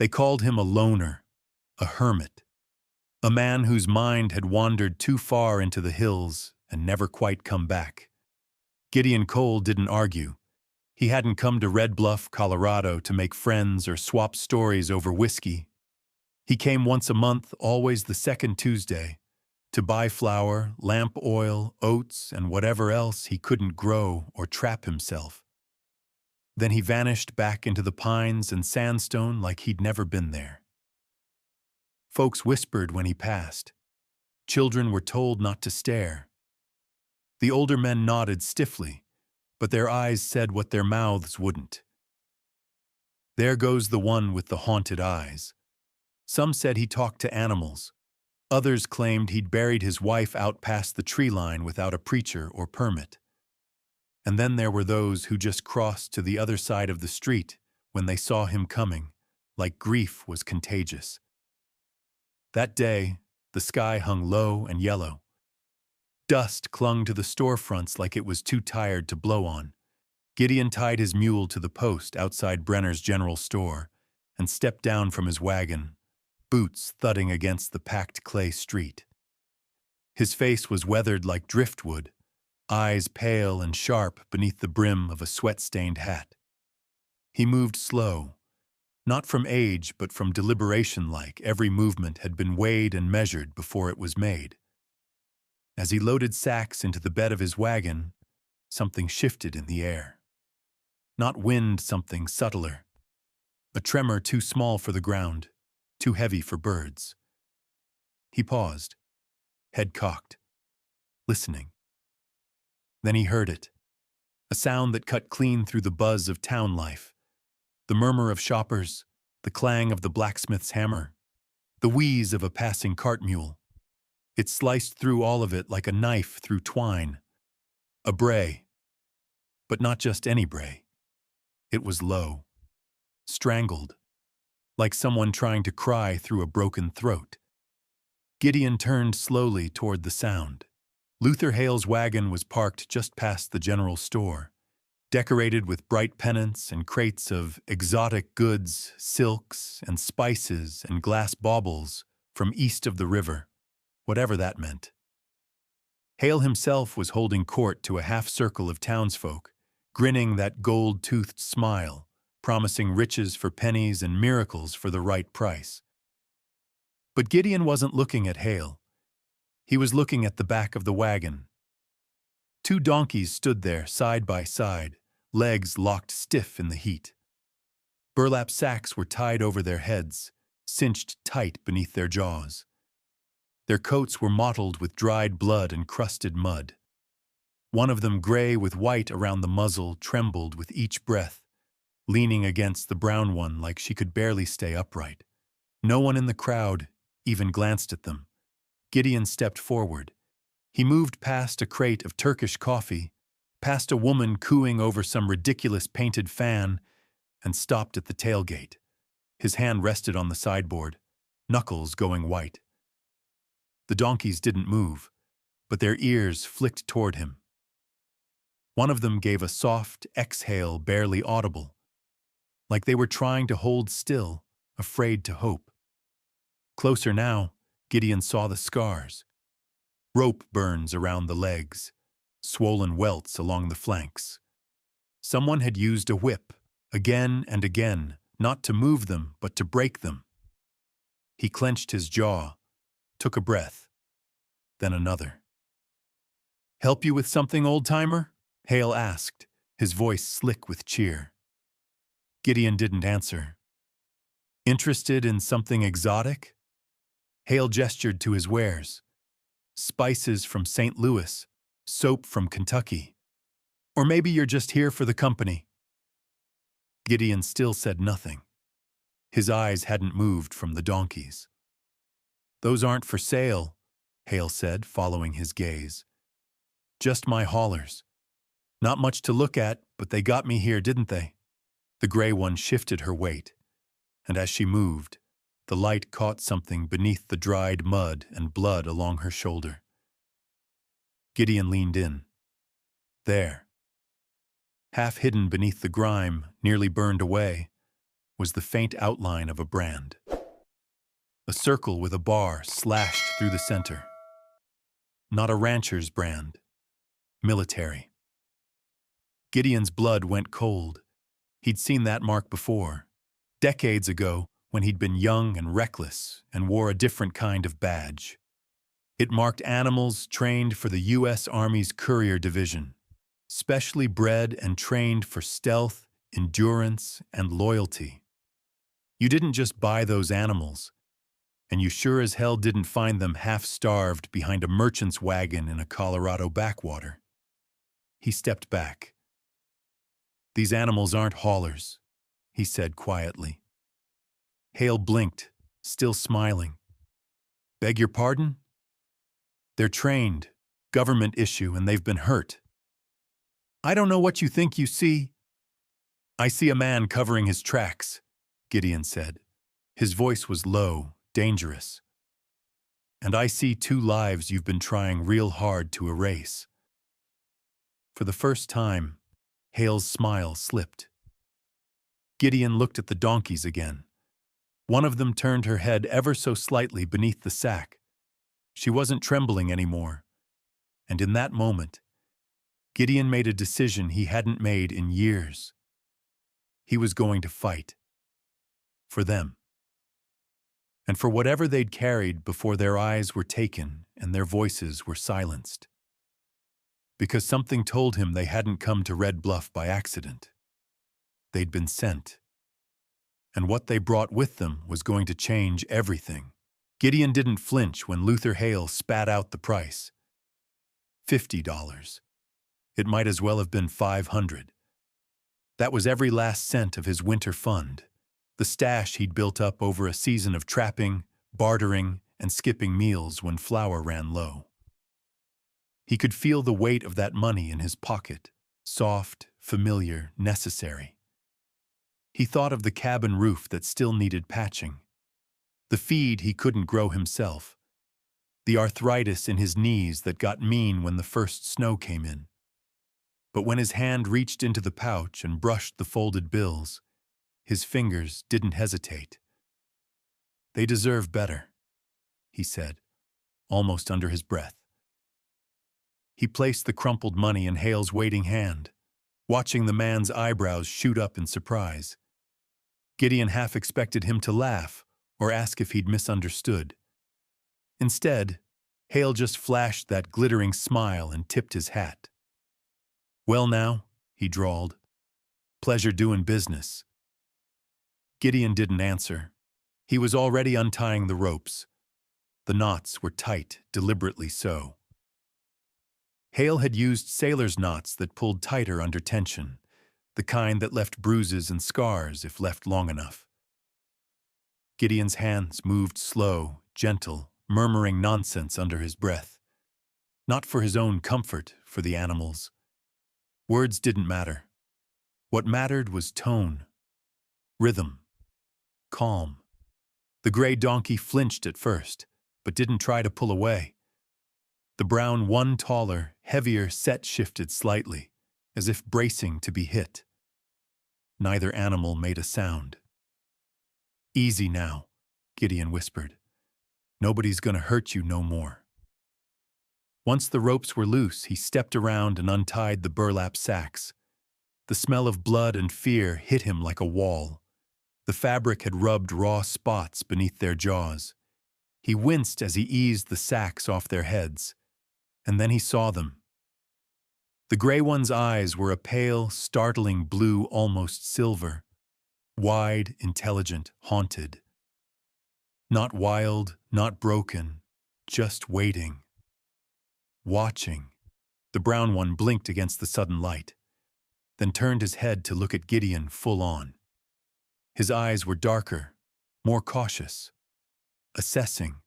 They called him a loner, a hermit, a man whose mind had wandered too far into the hills and never quite come back. Gideon Cole didn't argue. He hadn't come to Red Bluff, Colorado to make friends or swap stories over whiskey. He came once a month, always the second Tuesday, to buy flour, lamp oil, oats, and whatever else he couldn't grow or trap himself. Then he vanished back into the pines and sandstone like he'd never been there. Folks whispered when he passed. Children were told not to stare. The older men nodded stiffly, but their eyes said what their mouths wouldn't. There goes the one with the haunted eyes. Some said he talked to animals. Others claimed he'd buried his wife out past the tree line without a preacher or permit. And then there were those who just crossed to the other side of the street when they saw him coming, like grief was contagious. That day, the sky hung low and yellow. Dust clung to the storefronts like it was too tired to blow on. Gideon tied his mule to the post outside Brenner's general store and stepped down from his wagon, boots thudding against the packed clay street. His face was weathered like driftwood, eyes pale and sharp beneath the brim of a sweat-stained hat. He moved slow, not from age but from deliberation, like every movement had been weighed and measured before it was made. As he loaded sacks into the bed of his wagon, something shifted in the air. Not wind, something subtler. A tremor too small for the ground, too heavy for birds. He paused, head cocked, listening. Then he heard it, a sound that cut clean through the buzz of town life, the murmur of shoppers, the clang of the blacksmith's hammer, the wheeze of a passing cart mule. It sliced through all of it like a knife through twine. A bray. But not just any bray. It was low, strangled, like someone trying to cry through a broken throat. Gideon turned slowly toward the sound. Luther Hale's wagon was parked just past the general store, decorated with bright pennants and crates of exotic goods, silks and spices and glass baubles from east of the river, whatever that meant. Hale himself was holding court to a half-circle of townsfolk, grinning that gold-toothed smile, promising riches for pennies and miracles for the right price. But Gideon wasn't looking at Hale. He was looking at the back of the wagon. Two donkeys stood there, side by side, legs locked stiff in the heat. Burlap sacks were tied over their heads, cinched tight beneath their jaws. Their coats were mottled with dried blood and crusted mud. One of them, gray with white around the muzzle, trembled with each breath, leaning against the brown one like she could barely stay upright. No one in the crowd even glanced at them. Gideon stepped forward. He moved past a crate of Turkish coffee, past a woman cooing over some ridiculous painted fan, and stopped at the tailgate. His hand rested on the sideboard, knuckles going white. The donkeys didn't move, but their ears flicked toward him. One of them gave a soft exhale, barely audible, like they were trying to hold still, afraid to hope. Closer now, Gideon saw the scars. Rope burns around the legs, swollen welts along the flanks. Someone had used a whip, again and again, not to move them, but to break them. He clenched his jaw, took a breath, then another. "Help you with something, old-timer?" Hale asked, his voice slick with cheer. Gideon didn't answer. "Interested in something exotic?" Hale gestured to his wares. "Spices from St. Louis, soap from Kentucky. Or maybe you're just here for the company." Gideon still said nothing. His eyes hadn't moved from the donkeys. "Those aren't for sale," Hale said, following his gaze. "Just my haulers. Not much to look at, but they got me here, didn't they?" The gray one shifted her weight, and as she moved, the light caught something beneath the dried mud and blood along her shoulder. Gideon leaned in. There, half hidden beneath the grime, nearly burned away, was the faint outline of a brand. A circle with a bar slashed through the center. Not a rancher's brand. Military. Gideon's blood went cold. He'd seen that mark before, decades ago when he'd been young and reckless and wore a different kind of badge. It marked animals trained for the U.S. Army's Courier Division, specially bred and trained for stealth, endurance, and loyalty. You didn't just buy those animals, and you sure as hell didn't find them half-starved behind a merchant's wagon in a Colorado backwater. He stepped back. "These animals aren't haulers," he said quietly. Hale blinked, still smiling. "Beg your pardon?" "They're trained, government issue, and they've been hurt." "I don't know what you think you see." "I see a man covering his tracks," Gideon said. His voice was low, dangerous. "And I see 2 lives you've been trying real hard to erase." For the first time, Hale's smile slipped. Gideon looked at the donkeys again. One of them turned her head ever so slightly beneath the sack. She wasn't trembling anymore. And in that moment, Gideon made a decision he hadn't made in years. He was going to fight. For them. And for whatever they'd carried before their eyes were taken and their voices were silenced. Because something told him they hadn't come to Red Bluff by accident. They'd been sent. And what they brought with them was going to change everything. Gideon didn't flinch when Luther Hale spat out the price. $50. It might as well have been $500. That was every last cent of his winter fund, the stash he'd built up over a season of trapping, bartering, and skipping meals when flour ran low. He could feel the weight of that money in his pocket, soft, familiar, necessary. He thought of the cabin roof that still needed patching, the feed he couldn't grow himself, the arthritis in his knees that got mean when the first snow came in. But when his hand reached into the pouch and brushed the folded bills, his fingers didn't hesitate. "They deserve better," he said, almost under his breath. He placed the crumpled money in Hale's waiting hand, watching the man's eyebrows shoot up in surprise. Gideon half expected him to laugh or ask if he'd misunderstood. Instead, Hale just flashed that glittering smile and tipped his hat. "Well now," he drawled. "Pleasure doing business." Gideon didn't answer. He was already untying the ropes. The knots were tight, deliberately so. Hale had used sailor's knots that pulled tighter under tension, the kind that left bruises and scars if left long enough. Gideon's hands moved slow, gentle, murmuring nonsense under his breath. Not for his own comfort, for the animals. Words didn't matter. What mattered was tone, rhythm, calm. The gray donkey flinched at first, but didn't try to pull away. The brown one taller, heavier set shifted slightly, as if bracing to be hit. Neither animal made a sound. "Easy now," Gideon whispered. "Nobody's gonna hurt you no more." Once the ropes were loose, he stepped around and untied the burlap sacks. The smell of blood and fear hit him like a wall. The fabric had rubbed raw spots beneath their jaws. He winced as he eased the sacks off their heads. And then he saw them. The gray one's eyes were a pale, startling blue, almost silver. Wide, intelligent, haunted. Not wild, not broken, just waiting. Watching. The brown one blinked against the sudden light, then turned his head to look at Gideon full on. His eyes were darker, more cautious, assessing,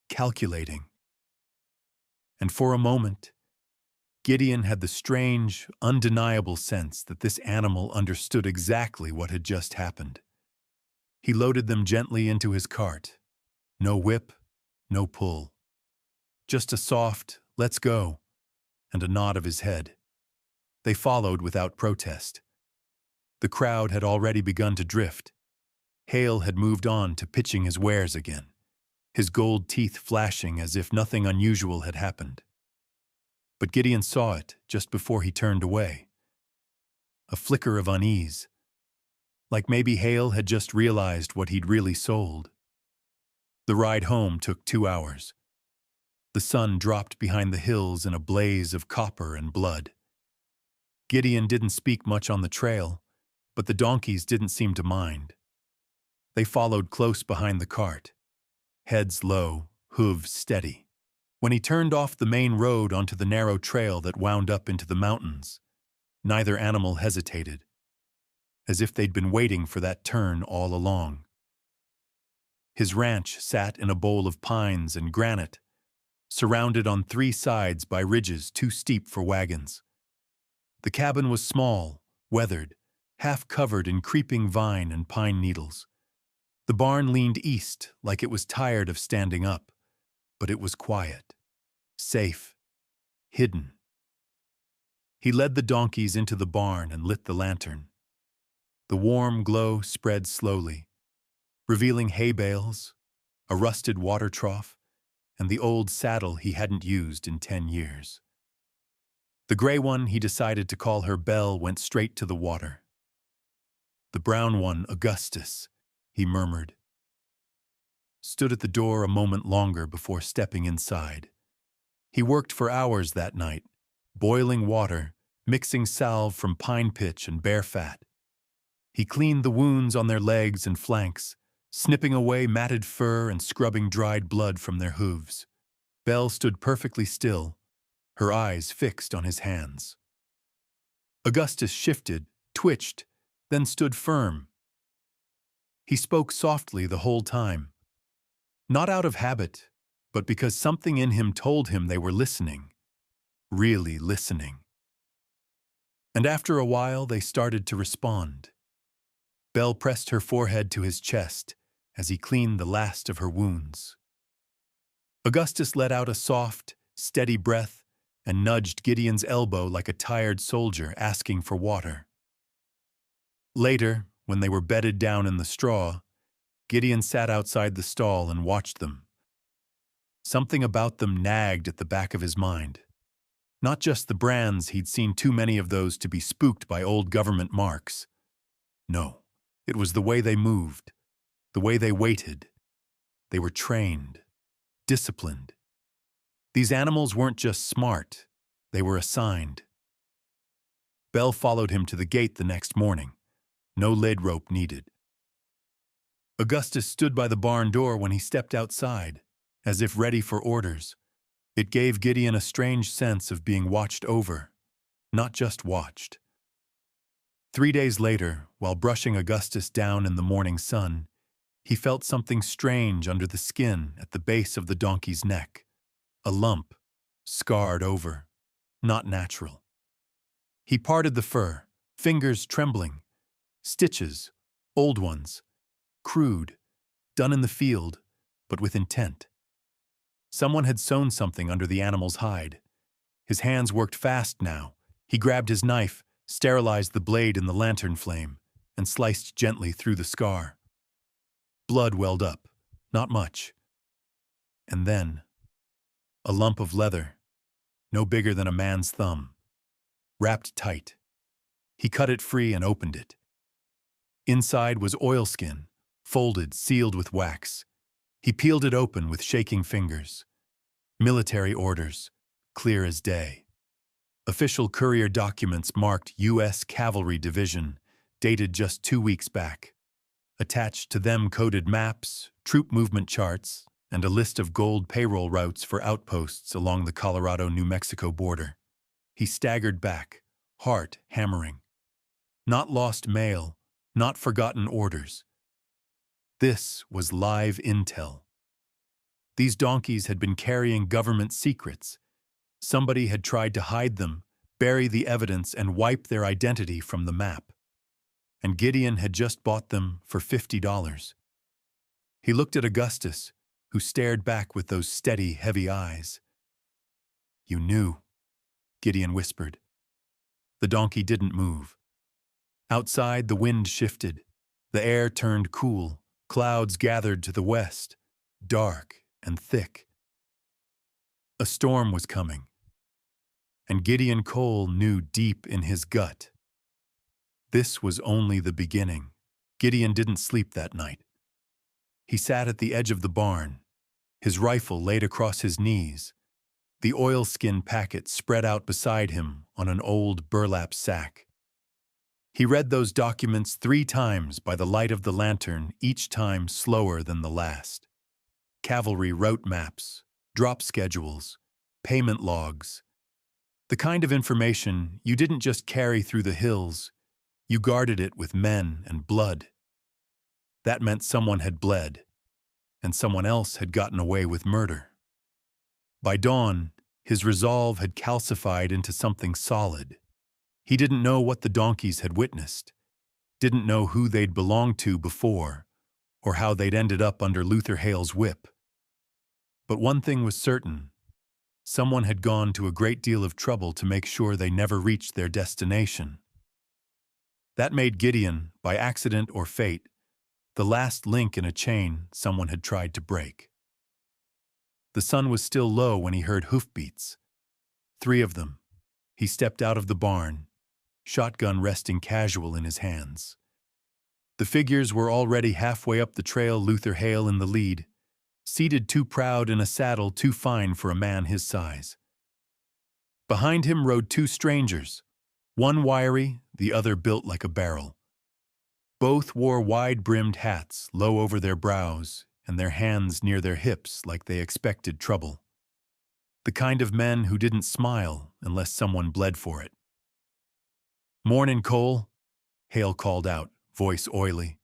calculating. And for a moment, Gideon had the strange, undeniable sense that this animal understood exactly what had just happened. He loaded them gently into his cart. No whip, no pull. Just a soft, "Let's go," and a nod of his head. They followed without protest. The crowd had already begun to drift, Hale had moved on to pitching his wares again, his gold teeth flashing as if nothing unusual had happened. But Gideon saw it just before he turned away. A flicker of unease, like maybe Hale had just realized what he'd really sold. The ride home took 2 hours. The sun dropped behind the hills in a blaze of copper and blood. Gideon didn't speak much on the trail, but the donkeys didn't seem to mind. They followed close behind the cart, heads low, hooves steady. When he turned off the main road onto the narrow trail that wound up into the mountains, neither animal hesitated, as if they'd been waiting for that turn all along. His ranch sat in a bowl of pines and granite, surrounded on 3 sides by ridges too steep for wagons. The cabin was small, weathered, half covered in creeping vine and pine needles. The barn leaned east like it was tired of standing up, but it was quiet, safe, hidden. He led the donkeys into the barn and lit the lantern. The warm glow spread slowly, revealing hay bales, a rusted water trough, and the old saddle he hadn't used in 10 years. The gray one he decided to call her Belle went straight to the water. The brown one, Augustus, he murmured. Stood at the door a moment longer before stepping inside. He worked for hours that night, boiling water, mixing salve from pine pitch and bear fat. He cleaned the wounds on their legs and flanks, snipping away matted fur and scrubbing dried blood from their hooves. Belle stood perfectly still, her eyes fixed on his hands. Augustus shifted, twitched, then stood firm. He spoke softly the whole time, not out of habit, but because something in him told him they were listening, really listening. And after a while, they started to respond. Belle pressed her forehead to his chest as he cleaned the last of her wounds. Augustus let out a soft, steady breath and nudged Gideon's elbow like a tired soldier asking for water. Later, when they were bedded down in the straw, Gideon sat outside the stall and watched them. Something about them nagged at the back of his mind. Not just the brands, he'd seen too many of those to be spooked by old government marks. No, it was the way they moved, the way they waited. They were trained, disciplined. These animals weren't just smart, they were assigned. Belle followed him to the gate the next morning. No lead rope needed. Augustus stood by the barn door when he stepped outside, as if ready for orders. It gave Gideon a strange sense of being watched over, not just watched. 3 days later, while brushing Augustus down in the morning sun, he felt something strange under the skin at the base of the donkey's neck. A lump, scarred over, not natural. He parted the fur, fingers trembling. Stitches, old ones, crude, done in the field, but with intent. Someone had sewn something under the animal's hide. His hands worked fast now. He grabbed his knife, sterilized the blade in the lantern flame, and sliced gently through the scar. Blood welled up, not much. And then, a lump of leather, no bigger than a man's thumb, wrapped tight. He cut it free and opened it. Inside was oilskin, folded, sealed with wax. He peeled it open with shaking fingers. Military orders, clear as day. Official courier documents marked U.S. Cavalry Division, dated just 2 weeks back. Attached to them coded maps, troop movement charts, and a list of gold payroll routes for outposts along the Colorado-New Mexico border. He staggered back, heart hammering. Not lost mail, not forgotten orders. This was live intel. These donkeys had been carrying government secrets. Somebody had tried to hide them, bury the evidence, and wipe their identity from the map. And Gideon had just bought them for $50. He looked at Augustus, who stared back with those steady, heavy eyes. "You knew," Gideon whispered. The donkey didn't move. Outside, the wind shifted. The air turned cool, clouds gathered to the west, dark and thick. A storm was coming, and Gideon Cole knew deep in his gut. This was only the beginning. Gideon didn't sleep that night. He sat at the edge of the barn, his rifle laid across his knees, the oilskin packet spread out beside him on an old burlap sack. He read those documents 3 times by the light of the lantern, each time slower than the last. Cavalry route maps, drop schedules, payment logs. The kind of information you didn't just carry through the hills, you guarded it with men and blood. That meant someone had bled, and someone else had gotten away with murder. By dawn, his resolve had calcified into something solid. He didn't know what the donkeys had witnessed, didn't know who they'd belonged to before, or how they'd ended up under Luther Hale's whip. But one thing was certain. Someone had gone to a great deal of trouble to make sure they never reached their destination. That made Gideon, by accident or fate, the last link in a chain someone had tried to break. The sun was still low when he heard hoofbeats. 3 of them. He stepped out of the barn, shotgun resting casual in his hands. The figures were already halfway up the trail, Luther Hale in the lead, seated too proud in a saddle too fine for a man his size. Behind him rode 2 strangers, one wiry, the other built like a barrel. Both wore wide-brimmed hats low over their brows and their hands near their hips like they expected trouble. The kind of men who didn't smile unless someone bled for it. "Mornin', Cole," Hale called out, voice oily.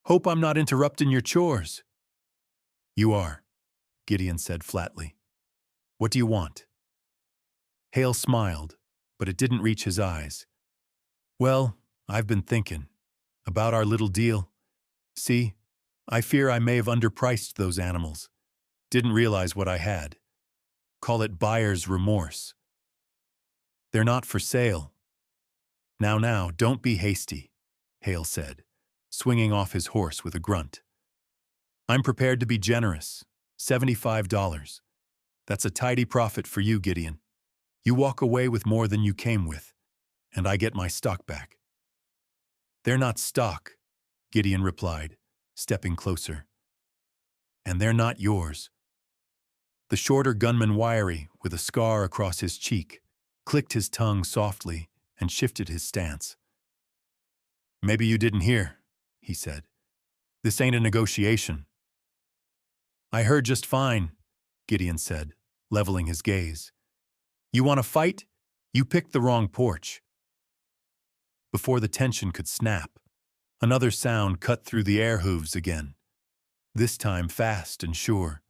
"Hope I'm not interrupting your chores." "You are," Gideon said flatly. "What do you want?" Hale smiled, but it didn't reach his eyes. "Well, I've been thinking about our little deal. See, I fear I may have underpriced those animals. Didn't realize what I had. Call it buyer's remorse. They're not for sale." Now, don't be hasty," Hale said, swinging off his horse with a grunt. "I'm prepared to be generous. $75. That's a tidy profit for you, Gideon. You walk away with more than you came with, and I get my stock back." "They're not stock," Gideon replied, stepping closer. "And they're not yours." The shorter gunman, wiry, with a scar across his cheek, clicked his tongue softly and shifted his stance. "Maybe you didn't hear," he said. "This ain't a negotiation." "I heard just fine," Gideon said, leveling his gaze. "You want to fight? You picked the wrong porch." Before the tension could snap, another sound cut through the air hooves again, this time fast and sure,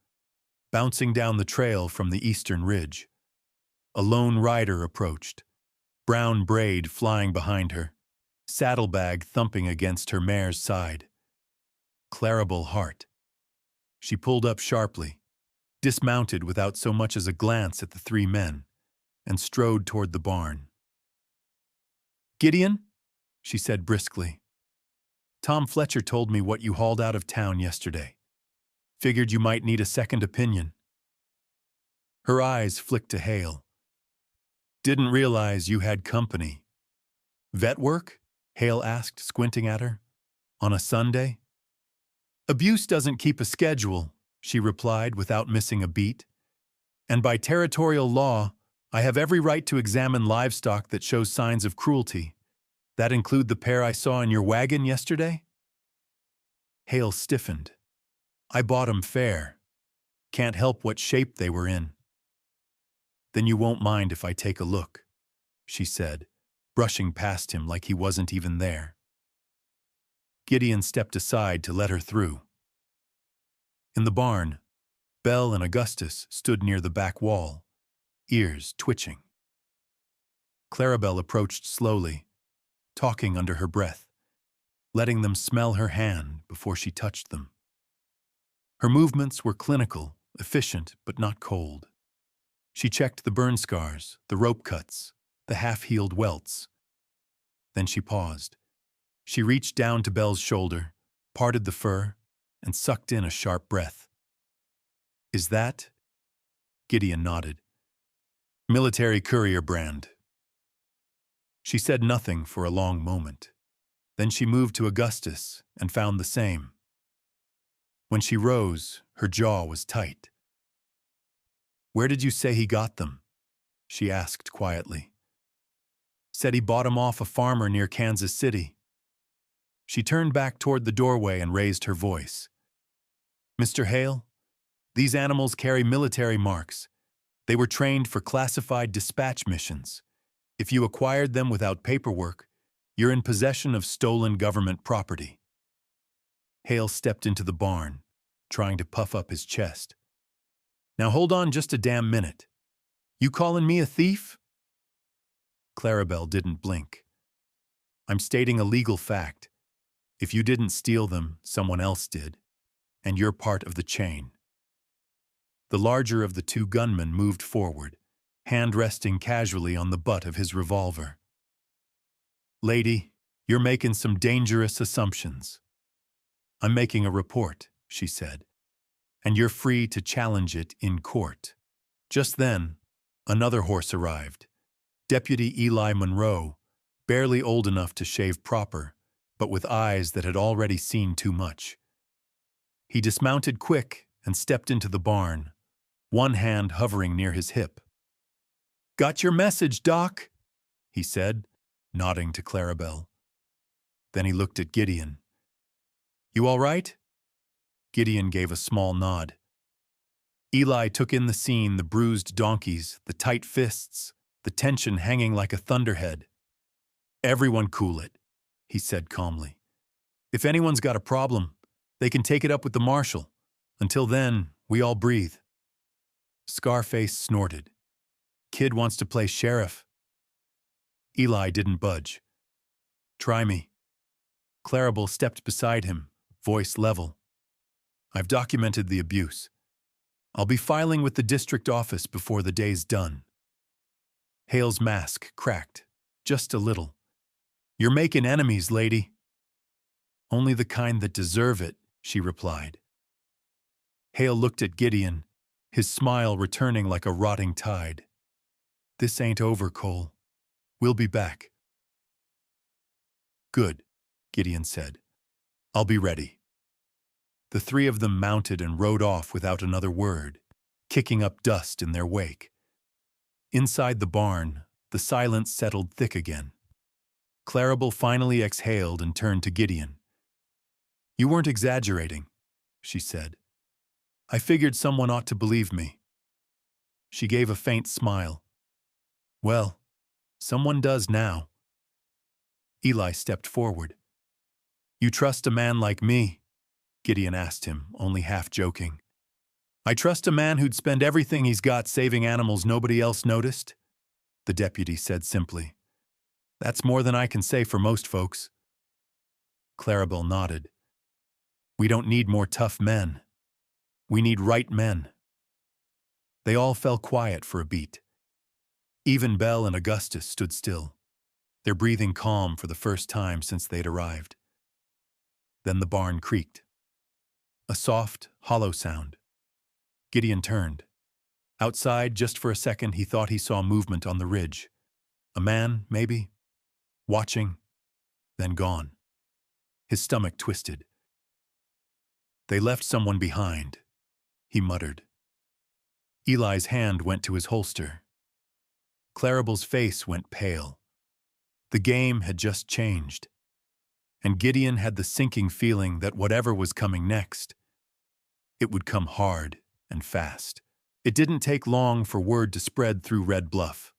bouncing down the trail from the eastern ridge. A lone rider approached, brown braid flying behind her, saddlebag thumping against her mare's side. Claribel Hart. She pulled up sharply, dismounted without so much as a glance at the 3 men, and strode toward the barn. "Gideon," she said briskly, "Tom Fletcher told me what you hauled out of town yesterday. Figured you might need a second opinion." Her eyes flicked to Hale. "Didn't realize you had company." "Vet work?" Hale asked, squinting at her. "On a Sunday?" "Abuse doesn't keep a schedule," she replied without missing a beat. "And by territorial law, I have every right to examine livestock that shows signs of cruelty. That include the pair I saw in your wagon yesterday?" Hale stiffened. "I bought 'em fair. Can't help what shape they were in." "Then you won't mind if I take a look," she said, brushing past him like he wasn't even there. Gideon stepped aside to let her through. In the barn, Belle and Augustus stood near the back wall, ears twitching. Claribel approached slowly, talking under her breath, letting them smell her hand before she touched them. Her movements were clinical, efficient, but not cold. She checked the burn scars, the rope cuts, the half-healed welts. Then she paused. She reached down to Belle's shoulder, parted the fur, and sucked in a sharp breath. "Is that?" Gideon nodded. "Military courier brand." She said nothing for a long moment. Then she moved to Augustus and found the same. When she rose, her jaw was tight. "Where did you say he got them?" she asked quietly. "Said he bought 'em off a farmer near Kansas City." She turned back toward the doorway and raised her voice. "Mr. Hale, these animals carry military marks. They were trained for classified dispatch missions. If you acquired them without paperwork, you're in possession of stolen government property." Hale stepped into the barn, trying to puff up his chest. "Now hold on just a damn minute. You calling me a thief?" Clarabelle didn't blink. "I'm stating a legal fact. If you didn't steal them, someone else did, and you're part of the chain." The larger of the two gunmen moved forward, hand resting casually on the butt of his revolver. "Lady, you're making some dangerous assumptions." "I'm making a report," she said, "and you're free to challenge it in court." Just then, another horse arrived. Deputy Eli Monroe, barely old enough to shave proper, but with eyes that had already seen too much. He dismounted quick and stepped into the barn, one hand hovering near his hip. "Got your message, Doc," he said, nodding to Clarabelle. Then he looked at Gideon. "You all right?" Gideon gave a small nod. Eli took in the scene, the bruised donkeys, the tight fists, the tension hanging like a thunderhead. "Everyone cool it," he said calmly. "If anyone's got a problem, they can take it up with the marshal. Until then, we all breathe." Scarface snorted. "Kid wants to play sheriff." Eli didn't budge. "Try me." Clarabelle stepped beside him, voice level. "I've documented the abuse. I'll be filing with the district office before the day's done." Hale's mask cracked, just a little. "You're making enemies, lady." "Only the kind that deserve it," she replied. Hale looked at Gideon, his smile returning like a rotting tide. "This ain't over, Cole. We'll be back." "Good," Gideon said. "I'll be ready." The three of them mounted and rode off without another word, kicking up dust in their wake. Inside the barn, the silence settled thick again. Clarabelle finally exhaled and turned to Gideon. "You weren't exaggerating," she said. "I figured someone ought to believe me." She gave a faint smile. "Well, someone does now." Eli stepped forward. "You trust a man like me?" Gideon asked him, only half joking. "I trust a man who'd spend everything he's got saving animals nobody else noticed," the deputy said simply. "That's more than I can say for most folks." Clarabelle nodded. "We don't need more tough men. We need right men." They all fell quiet for a beat. Even Belle and Augustus stood still, their breathing calm for the first time since they'd arrived. Then the barn creaked. A soft, hollow sound. Gideon turned. Outside, just for a second, he thought he saw movement on the ridge. A man, maybe, watching, then gone. His stomach twisted. "They left someone behind," he muttered. Eli's hand went to his holster. Clarabelle's face went pale. The game had just changed. And Gideon had the sinking feeling that whatever was coming next, it would come hard and fast. It didn't take long for word to spread through Red Bluff.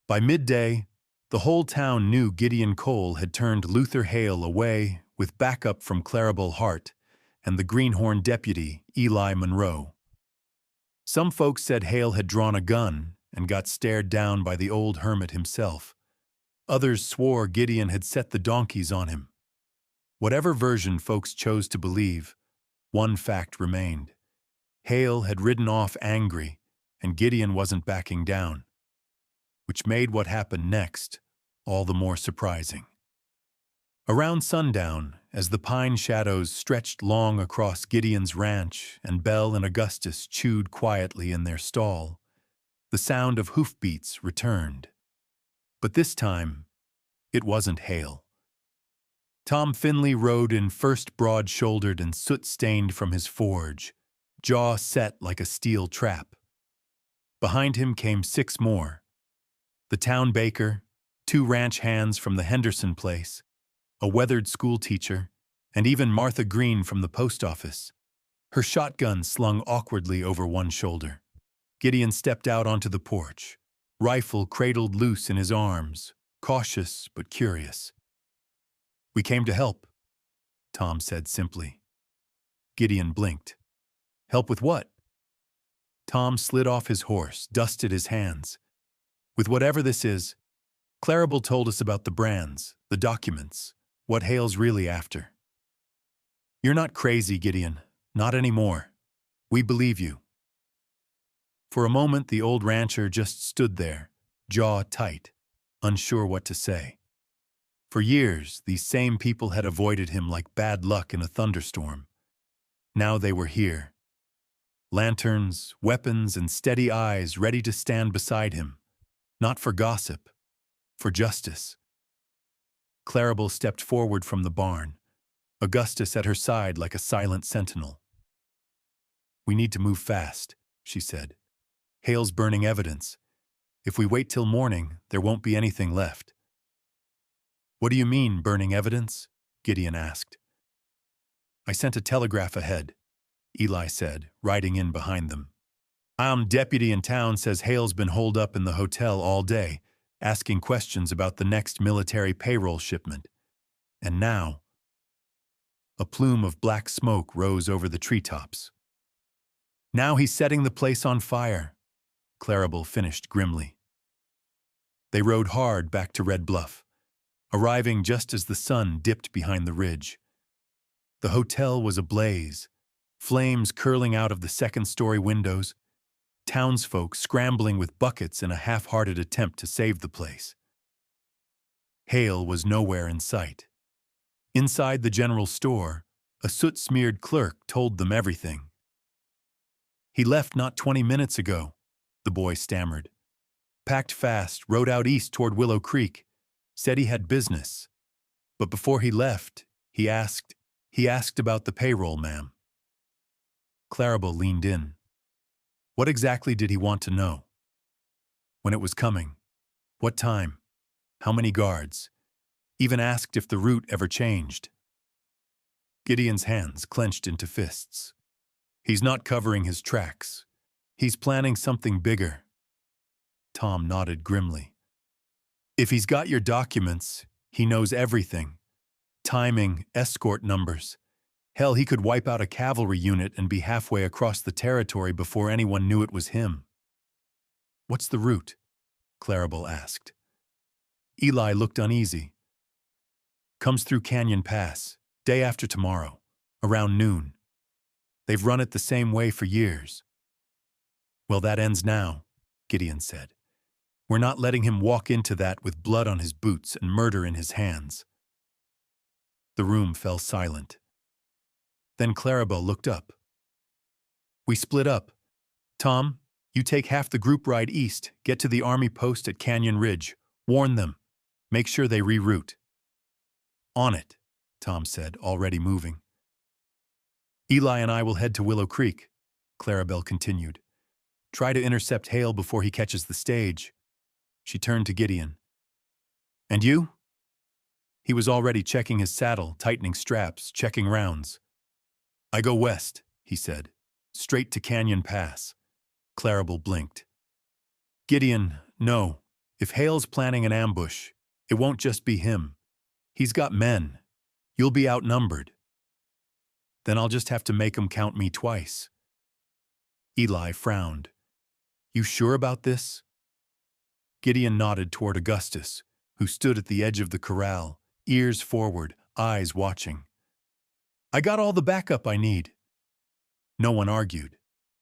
By midday, the whole town knew Gideon Cole had turned Luther Hale away with backup from Clarabelle Hart and the greenhorn deputy, Eli Monroe. Some folks said Hale had drawn a gun and got stared down by the old hermit himself. Others swore Gideon had set the donkeys on him. Whatever version folks chose to believe, one fact remained. Hale had ridden off angry, and Gideon wasn't backing down, which made what happened next all the more surprising. Around sundown, as the pine shadows stretched long across Gideon's ranch and Belle and Augustus chewed quietly in their stall, the sound of hoofbeats returned. But this time, it wasn't Hale. Tom Finley rode in first, broad-shouldered and soot-stained from his forge, jaw set like a steel trap. Behind him came 6 more. The town baker, 2 ranch hands from the Henderson place, a weathered schoolteacher, and even Martha Green from the post office, her shotgun slung awkwardly over one shoulder. Gideon stepped out onto the porch, rifle cradled loose in his arms, cautious but curious. "We came to help," Tom said simply. Gideon blinked. "Help with what?" Tom slid off his horse, dusted his hands. "With whatever this is. Clarabelle told us about the brands, the documents, what Hale's really after." "You're not crazy, Gideon. Not anymore. We believe you." For a moment, the old rancher just stood there, jaw tight, unsure what to say. For years, these same people had avoided him like bad luck in a thunderstorm. Now they were here. Lanterns, weapons, and steady eyes ready to stand beside him. Not for gossip, for justice. Clarabelle stepped forward from the barn, Augustus at her side like a silent sentinel. "We need to move fast," she said. "Hale's burning evidence. If we wait till morning, there won't be anything left." "What do you mean, burning evidence?" Gideon asked. "I sent a telegraph ahead," Eli said, riding in behind them. "Deputy in town says Hale's been holed up in the hotel all day, asking questions about the next military payroll shipment. And now—" A plume of black smoke rose over the treetops. "Now he's setting the place on fire," Clarabelle finished grimly. They rode hard back to Red Bluff, arriving just as the sun dipped behind the ridge. The hotel was ablaze, flames curling out of the second-story windows, townsfolk scrambling with buckets in a half-hearted attempt to save the place. Hale was nowhere in sight. Inside the general store, a soot-smeared clerk told them everything. "He left not 20 minutes ago," the boy stammered. "Packed fast, rode out east toward Willow Creek, said he had business. But before he left, he asked about the payroll, ma'am." Clarabelle leaned in. What exactly did he want to know? When it was coming? What time? How many guards? Even asked if the route ever changed. Gideon's hands clenched into fists. He's not covering his tracks. He's planning something bigger. Tom nodded grimly. "If he's got your documents, he knows everything. Timing, escort numbers. Hell, he could wipe out a cavalry unit and be halfway across the territory before anyone knew it was him." "What's the route?" Clarabelle asked. Eli looked uneasy. "Comes through Canyon Pass, day after tomorrow, around noon. They've run it the same way for years." "Well, that ends now," Gideon said. "We're not letting him walk into that with blood on his boots and murder in his hands." The room fell silent. Then Clarabelle looked up. "We split up. Tom, you take half the group ride east, get to the army post at Canyon Ridge. Warn them. Make sure they reroute." "On it," Tom said, already moving. "Eli and I will head to Willow Creek," Clarabelle continued. "Try to intercept Hale before he catches the stage." She turned to Gideon. "And you?" He was already checking his saddle, tightening straps, checking rounds. "I go west," he said. "Straight to Canyon Pass." Clarabelle blinked. "Gideon, no. If Hale's planning an ambush, it won't just be him. He's got men. You'll be outnumbered." "Then I'll just have to make 'em count me twice." Eli frowned. "You sure about this?" Gideon nodded toward Augustus, who stood at the edge of the corral, ears forward, eyes watching. "I got all the backup I need." No one argued.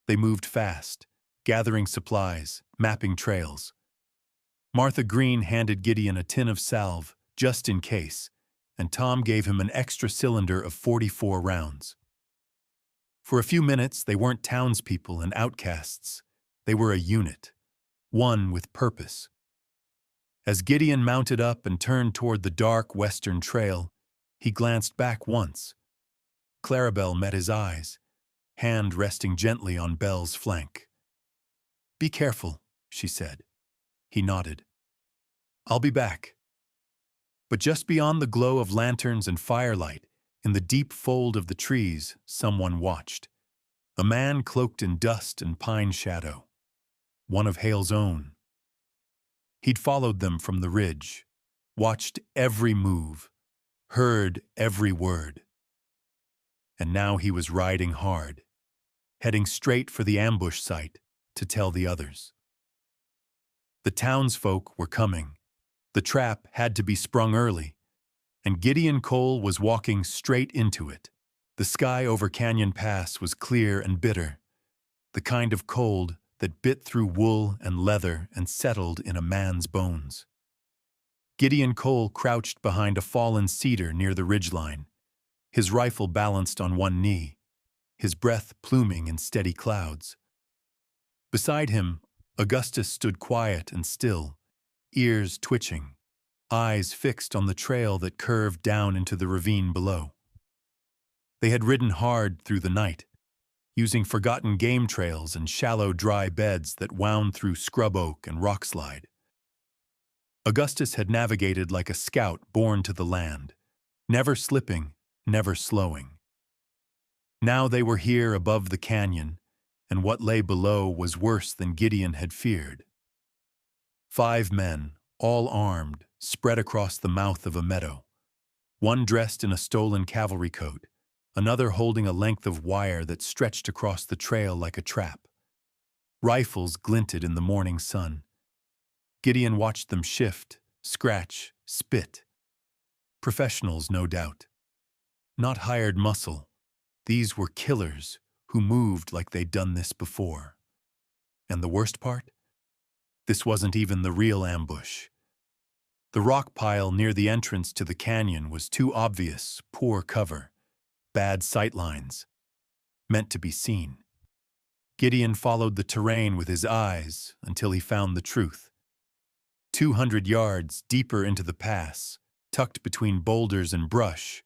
They moved fast, gathering supplies, mapping trails. Martha Green handed Gideon a tin of salve, just in case, and Tom gave him an extra cylinder of 44 rounds. For a few minutes, they weren't townspeople and outcasts. They were a unit, one with purpose. As Gideon mounted up and turned toward the dark western trail, he glanced back once. Clarabelle met his eyes, hand resting gently on Belle's flank. "Be careful," she said. He nodded. "I'll be back." But just beyond the glow of lanterns and firelight, in the deep fold of the trees, someone watched. A man cloaked in dust and pine shadow. One of Hale's own. He'd followed them from the ridge, watched every move, heard every word. And now he was riding hard, heading straight for the ambush site to tell the others. The townsfolk were coming. The trap had to be sprung early, and Gideon Cole was walking straight into it. The sky over Canyon Pass was clear and bitter, the kind of cold that bit through wool and leather and settled in a man's bones. Gideon Cole crouched behind a fallen cedar near the ridgeline, his rifle balanced on one knee, his breath pluming in steady clouds. Beside him, Augustus stood quiet and still, ears twitching, eyes fixed on the trail that curved down into the ravine below. They had ridden hard through the night, using forgotten game trails and shallow, dry beds that wound through scrub oak and rockslide. Augustus had navigated like a scout born to the land, never slipping, never slowing. Now they were here above the canyon, and what lay below was worse than Gideon had feared. 5 men, all armed, spread across the mouth of a meadow. One dressed in a stolen cavalry coat, another holding a length of wire that stretched across the trail like a trap. Rifles glinted in the morning sun. Gideon watched them shift, scratch, spit. Professionals, no doubt. Not hired muscle. These were killers who moved like they'd done this before. And the worst part? This wasn't even the real ambush. The rock pile near the entrance to the canyon was too obvious, poor cover. Bad sightlines, meant to be seen. Gideon followed the terrain with his eyes until he found the truth. 200 yards deeper into the pass, tucked between boulders and brush,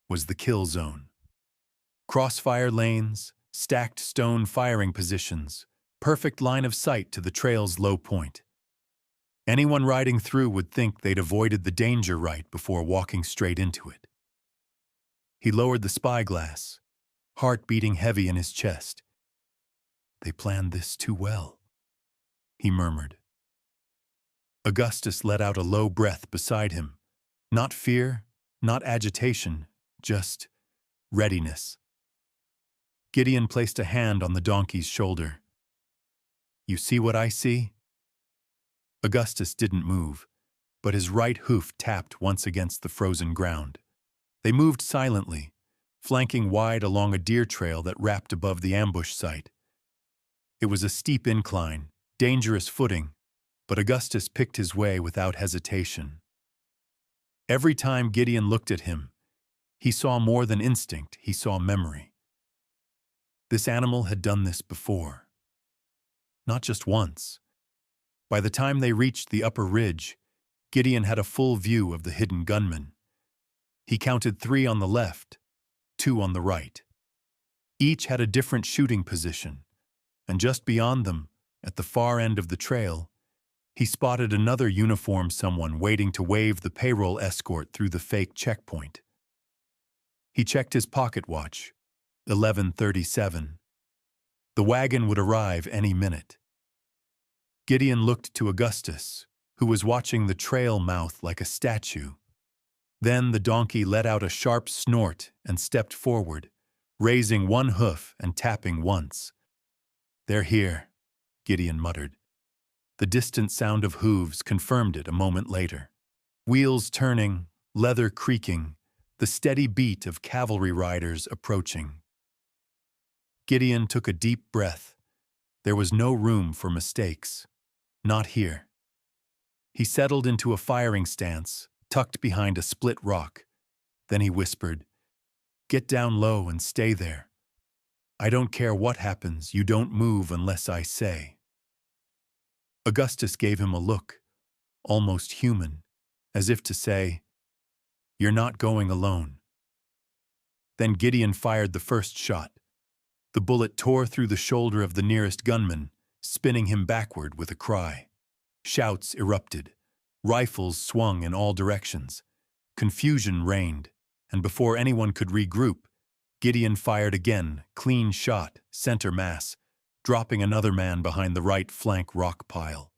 was the kill zone. Crossfire lanes, stacked stone firing positions, perfect line of sight to the trail's low point. Anyone riding through would think they'd avoided the danger right before walking straight into it. He lowered the spyglass, heart beating heavy in his chest. "They planned this too well," he murmured. Augustus let out a low breath beside him. Not fear, not agitation, just readiness. Gideon placed a hand on the donkey's shoulder. "You see what I see?" Augustus didn't move, but his right hoof tapped once against the frozen ground. They moved silently, flanking wide along a deer trail that wrapped above the ambush site. It was a steep incline, dangerous footing, but Augustus picked his way without hesitation. Every time Gideon looked at him, he saw more than instinct, he saw memory. This animal had done this before. Not just once. By the time they reached the upper ridge, Gideon had a full view of the hidden gunman. He counted 3 on the left, 2 on the right. Each had a different shooting position, and just beyond them, at the far end of the trail, he spotted another uniformed someone waiting to wave the payroll escort through the fake checkpoint. He checked his pocket watch, 11:37. The wagon would arrive any minute. Gideon looked to Augustus, who was watching the trail mouth like a statue. Then the donkey let out a sharp snort and stepped forward, raising one hoof and tapping once. "They're here," Gideon muttered. The distant sound of hooves confirmed it a moment later. Wheels turning, leather creaking, the steady beat of cavalry riders approaching. Gideon took a deep breath. There was no room for mistakes. Not here. He settled into a firing stance, tucked behind a split rock, Then he whispered, "Get down low and stay there. I don't care what happens, you don't move unless I say." Augustus gave him a look, almost human, as if to say, "You're not going alone." Then Gideon fired the first shot. The bullet tore through the shoulder of the nearest gunman, spinning him backward with a cry. Shouts erupted. Rifles swung in all directions. Confusion reigned, and before anyone could regroup, Gideon fired again, clean shot, center mass, dropping another man behind the right flank rock pile.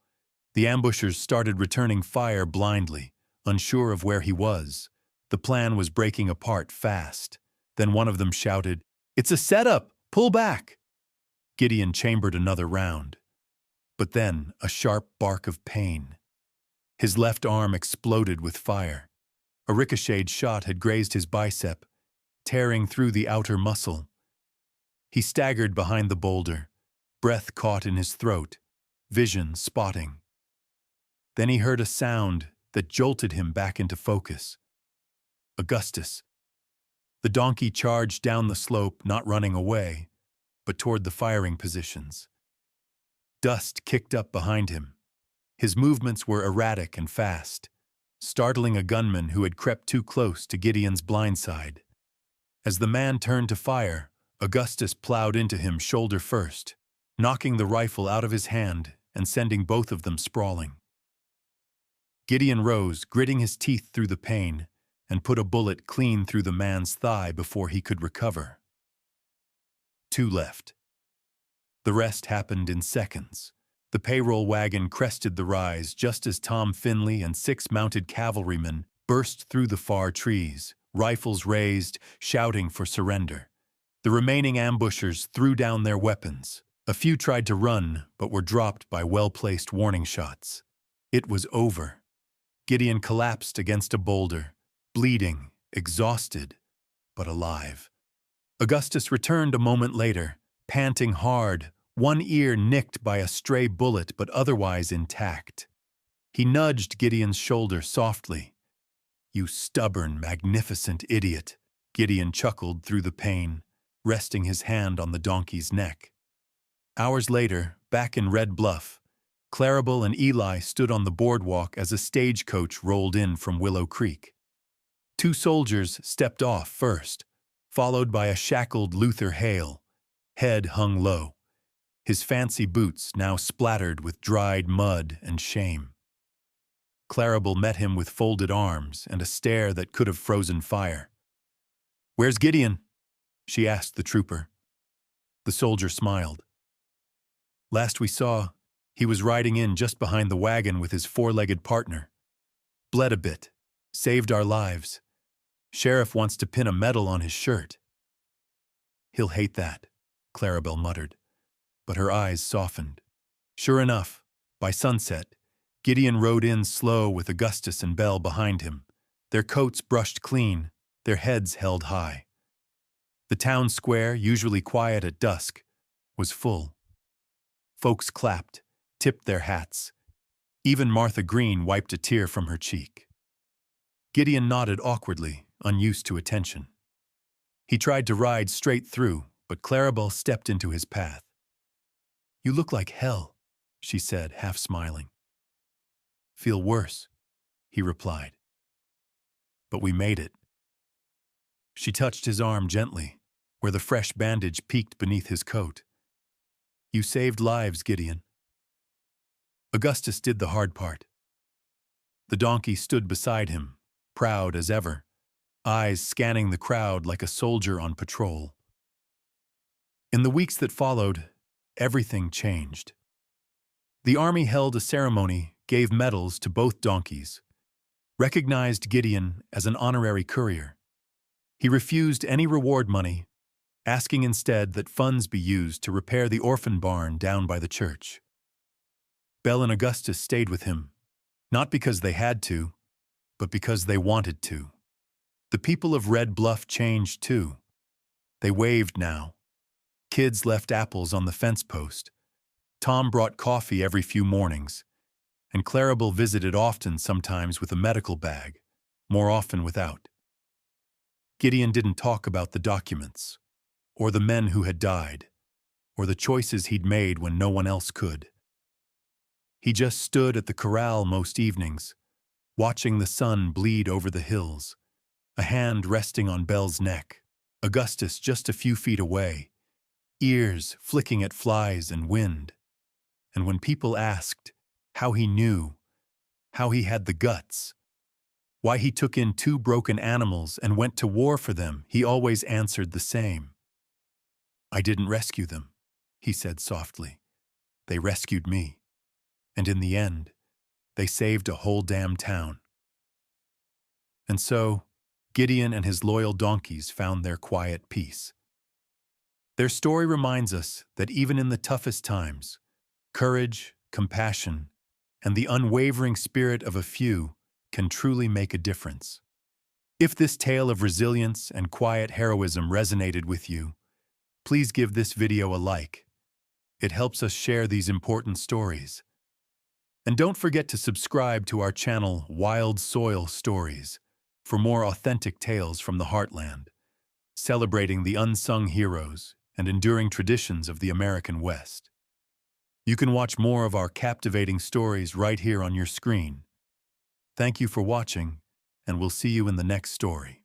The ambushers started returning fire blindly, unsure of where he was. The plan was breaking apart fast. Then one of them shouted, "It's a setup! Pull back!" Gideon chambered another round. But then a sharp bark of pain. His left arm exploded with fire. A ricocheted shot had grazed his bicep, tearing through the outer muscle. He staggered behind the boulder, breath caught in his throat, vision spotting. Then he heard a sound that jolted him back into focus. Augustus. The donkey charged down the slope, not running away, but toward the firing positions. Dust kicked up behind him. His movements were erratic and fast, startling a gunman who had crept too close to Gideon's blind side. As the man turned to fire, Augustus plowed into him shoulder first, knocking the rifle out of his hand and sending both of them sprawling. Gideon rose, gritting his teeth through the pain, and put a bullet clean through the man's thigh before he could recover. 2 left. The rest happened in seconds. The payroll wagon crested the rise just as Tom Finley and 6 mounted cavalrymen burst through the far trees, rifles raised, shouting for surrender. The remaining ambushers threw down their weapons. A few tried to run, but were dropped by well-placed warning shots. It was over. Gideon collapsed against a boulder, bleeding, exhausted, but alive. Augustus returned a moment later, panting hard, one ear nicked by a stray bullet but otherwise intact. He nudged Gideon's shoulder softly. "You stubborn, magnificent idiot," Gideon chuckled through the pain, resting his hand on the donkey's neck. Hours later, back in Red Bluff, Clarabelle and Eli stood on the boardwalk as a stagecoach rolled in from Willow Creek. 2 soldiers stepped off first, followed by a shackled Luther Hale, head hung low, his fancy boots now splattered with dried mud and shame. Clarabelle met him with folded arms and a stare that could have frozen fire. "Where's Gideon?" she asked the trooper. The soldier smiled. "Last we saw, he was riding in just behind the wagon with his 4-legged partner. Bled a bit, saved our lives. Sheriff wants to pin a medal on his shirt." "He'll hate that," Clarabelle muttered, but her eyes softened. Sure enough, by sunset, Gideon rode in slow with Augustus and Belle behind him, their coats brushed clean, their heads held high. The town square, usually quiet at dusk, was full. Folks clapped, tipped their hats. Even Martha Green wiped a tear from her cheek. Gideon nodded awkwardly, unused to attention. He tried to ride straight through, but Clarabelle stepped into his path. "You look like hell," she said, half smiling. "Feel worse," he replied. "But we made it." She touched his arm gently, where the fresh bandage peeked beneath his coat. "You saved lives, Gideon." Augustus did the hard part. The donkey stood beside him, proud as ever, eyes scanning the crowd like a soldier on patrol. In the weeks that followed, everything changed. The army held a ceremony, gave medals to both donkeys, recognized Gideon as an honorary courier. He refused any reward money, asking instead that funds be used to repair the orphan barn down by the church. Belle and Augustus stayed with him, not because they had to, but because they wanted to. The people of Red Bluff changed too. They waved now. Kids left apples on the fence post. Tom brought coffee every few mornings, and Clarabelle visited often, sometimes with a medical bag, more often without. Gideon didn't talk about the documents, or the men who had died, or the choices he'd made when no one else could. He just stood at the corral most evenings, watching the sun bleed over the hills, a hand resting on Belle's neck, Augustus just a few feet away, ears flicking at flies and wind. And when people asked how he knew, how he had the guts, why he took in 2 broken animals and went to war for them, he always answered the same. "I didn't rescue them," he said softly. "They rescued me. And in the end, they saved a whole damn town." And so, Gideon and his loyal donkeys found their quiet peace. Their story reminds us that even in the toughest times, courage, compassion, and the unwavering spirit of a few can truly make a difference. If this tale of resilience and quiet heroism resonated with you, please give this video a like. It helps us share these important stories. And don't forget to subscribe to our channel, Wild Soil Stories, for more authentic tales from the heartland, celebrating the unsung heroes and enduring traditions of the American West. You can watch more of our captivating stories right here on your screen. Thank you for watching, and we'll see you in the next story.